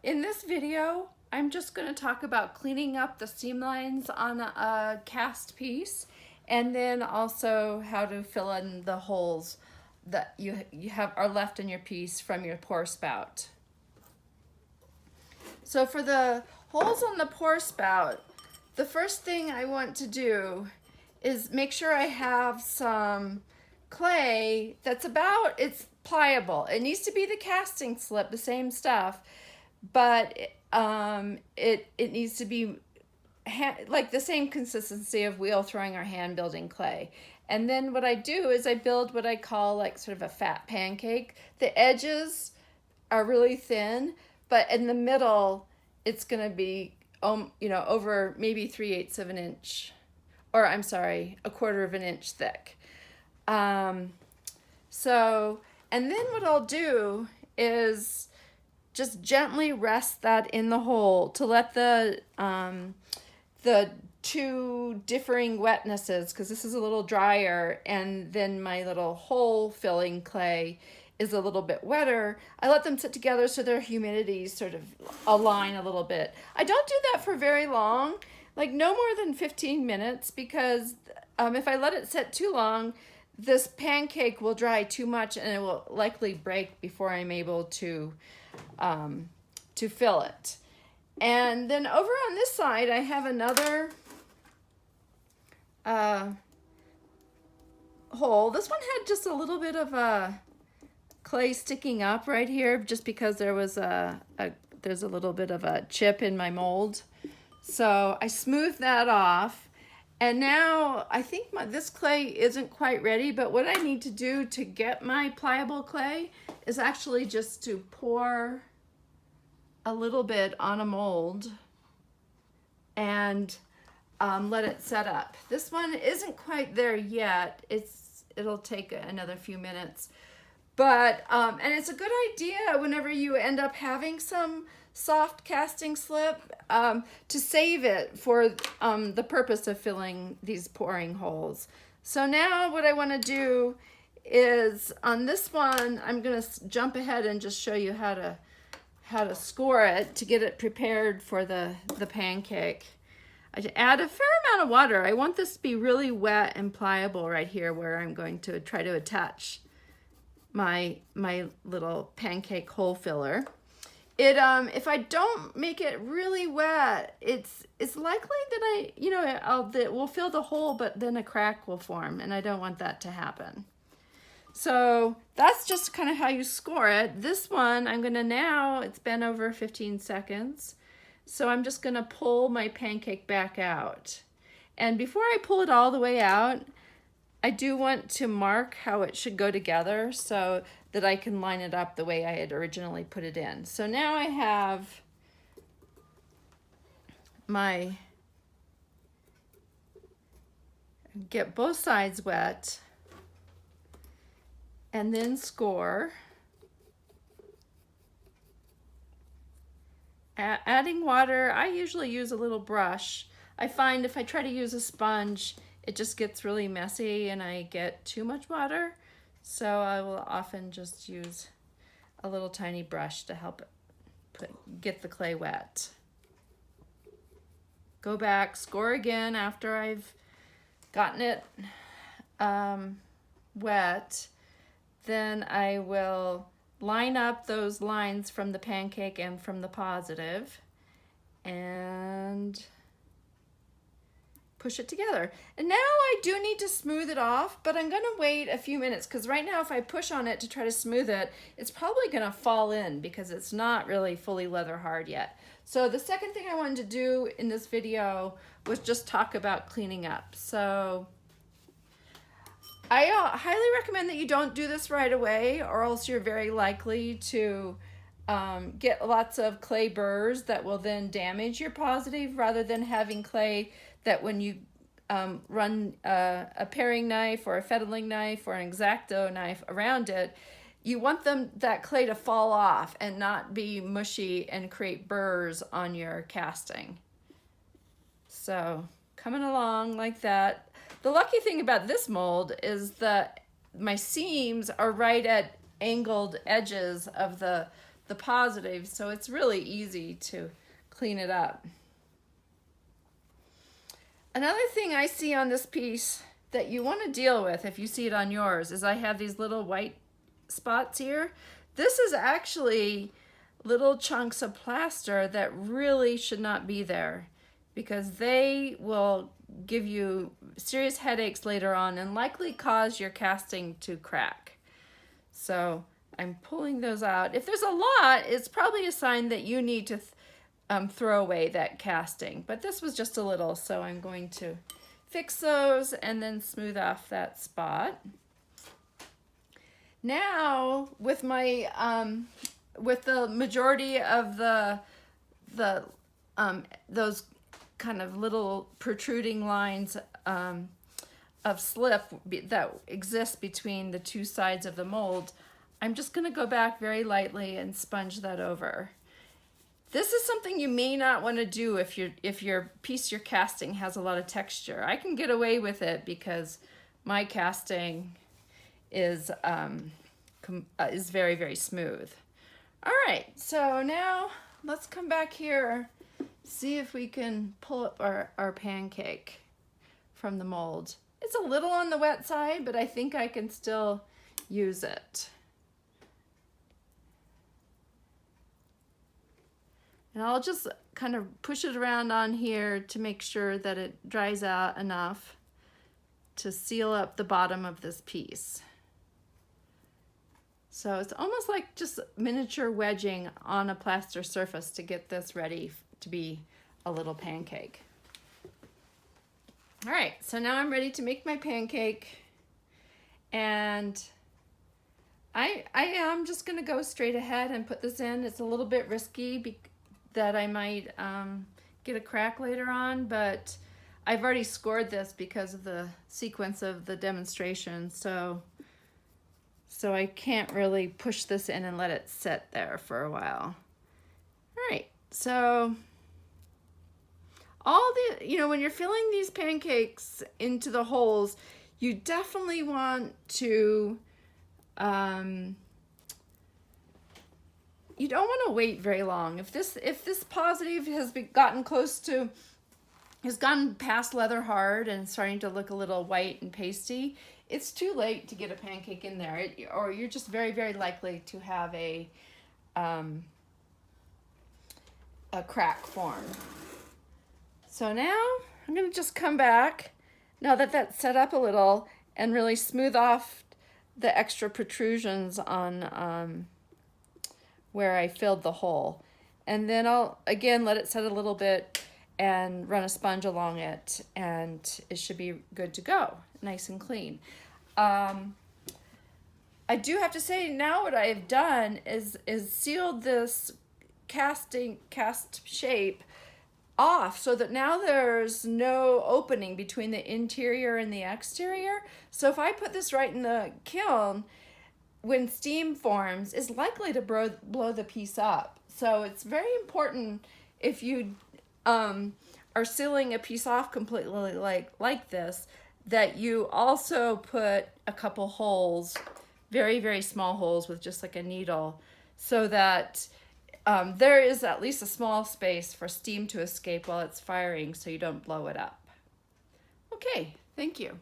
In this video, I'm just going to talk about cleaning up the seam lines on a cast piece, and then also how to fill in the holes that are left in your piece from your pour spout. So for the holes on the pour spout, the first thing I want to do is make sure I have some clay it's pliable. It needs to be the casting slip, the same stuff, but it needs to be like the same consistency of wheel throwing or hand building clay. And then what I do is I build what I call like sort of a fat pancake. The edges are really thin, but in the middle it's going to be over maybe 3/8 of an inch, or I'm sorry, 1/4 of an inch thick. And then what I'll do is just gently rest that in the hole to let the two differing wetnesses, because this is a little drier and then my little hole filling clay is a little bit wetter. I let them sit together so their humidities sort of align a little bit. I don't do that for very long, like no more than 15 minutes, because if I let it sit too long, this pancake will dry too much and it will likely break before I'm able to fill it. And then over on this side, I have another hole. This one had just a little bit of clay sticking up right here, just because there was there's a little bit of a chip in my mold. So I smoothed that off. And now I think this clay isn't quite ready, but what I need to do to get my pliable clay is actually just to pour a little bit on a mold and let it set up. This one isn't quite there yet. It'll take another few minutes. But, and it's a good idea whenever you end up having some soft casting slip to save it for the purpose of filling these pouring holes. So now what I want to do is on this one, I'm going to jump ahead and just show you how to score it to get it prepared for the pancake. I add a fair amount of water. I want this to be really wet and pliable right here where I'm going to try to attach my little pancake hole filler. If I don't make it really wet, it's likely that that will fill the hole, but then a crack will form, and I don't want that to happen. So that's just kind of how you score it. This one, it's been over 15 seconds. So I'm just gonna pull my pancake back out. And before I pull it all the way out, I do want to mark how it should go together so that I can line it up the way I had originally put it in. So now I have get both sides wet and then score. Adding water, I usually use a little brush. I find if I try to use a sponge, it just gets really messy and I get too much water. So I will often just use a little tiny brush to help get the clay wet. Go back, score again after I've gotten it wet. Then I will line up those lines from the pancake and from the positive and push it together. And now I do need to smooth it off, but I'm gonna wait a few minutes because right now if I push on it to try to smooth it, it's probably gonna fall in because it's not really fully leather hard yet. So the second thing I wanted to do in this video was just talk about cleaning up. So I highly recommend that you don't do this right away, or else you're very likely to get lots of clay burrs that will then damage your positive, rather than having clay that when you run a paring knife or a fettling knife or an X-Acto knife around it, you want that clay to fall off and not be mushy and create burrs on your casting. So coming along like that. The lucky thing about this mold is that my seams are right at angled edges of the the positive, so it's really easy to clean it up. Another thing I see on this piece that you want to deal with if you see it on yours is I have these little white spots here. This is actually little chunks of plaster that really should not be there, because they will give you serious headaches later on and likely cause your casting to crack. So I'm pulling those out. If there's a lot, it's probably a sign that you need to throw away that casting. But this was just a little, so I'm going to fix those and then smooth off that spot. Now, with my with the majority of those kind of little protruding lines of slip that exist between the two sides of the mold, I'm just going to go back very lightly and sponge that over. This is something you may not want to do if your piece you're casting has a lot of texture. I can get away with it because my casting is very, very smooth. All right, so now let's come back here, see if we can pull up our pancake from the mold. It's a little on the wet side, but I think I can still use it. And I'll just kind of push it around on here to make sure that it dries out enough to seal up the bottom of this piece. So it's almost like just miniature wedging on a plaster surface to get this ready to be a little pancake. All right, so now I'm ready to make my pancake, and I am just gonna go straight ahead and put this in. It's a little bit risky that I might get a crack later on, but I've already scored this because of the sequence of the demonstration, so I can't really push this in and let it sit there for a while. All right, so when you're filling these pancakes into the holes, you definitely want to, you don't want to wait very long. If this positive has gone past leather hard and starting to look a little white and pasty, it's too late to get a pancake in there, or you're just very, very likely to have a crack form. So now I'm going to just come back, now that that's set up a little, and really smooth off the extra protrusions on where I filled the hole. And then I'll, again, let it set a little bit and run a sponge along it, and it should be good to go, nice and clean. I do have to say, now what I've done is sealed this cast shape off so that now there's no opening between the interior and the exterior. So if I put this right in the kiln, when steam forms, is likely to blow the piece up. So it's very important, if you are sealing a piece off completely like this, that you also put a couple holes, very, very small holes with just like a needle, so that there is at least a small space for steam to escape while it's firing, so you don't blow it up. Okay, thank you.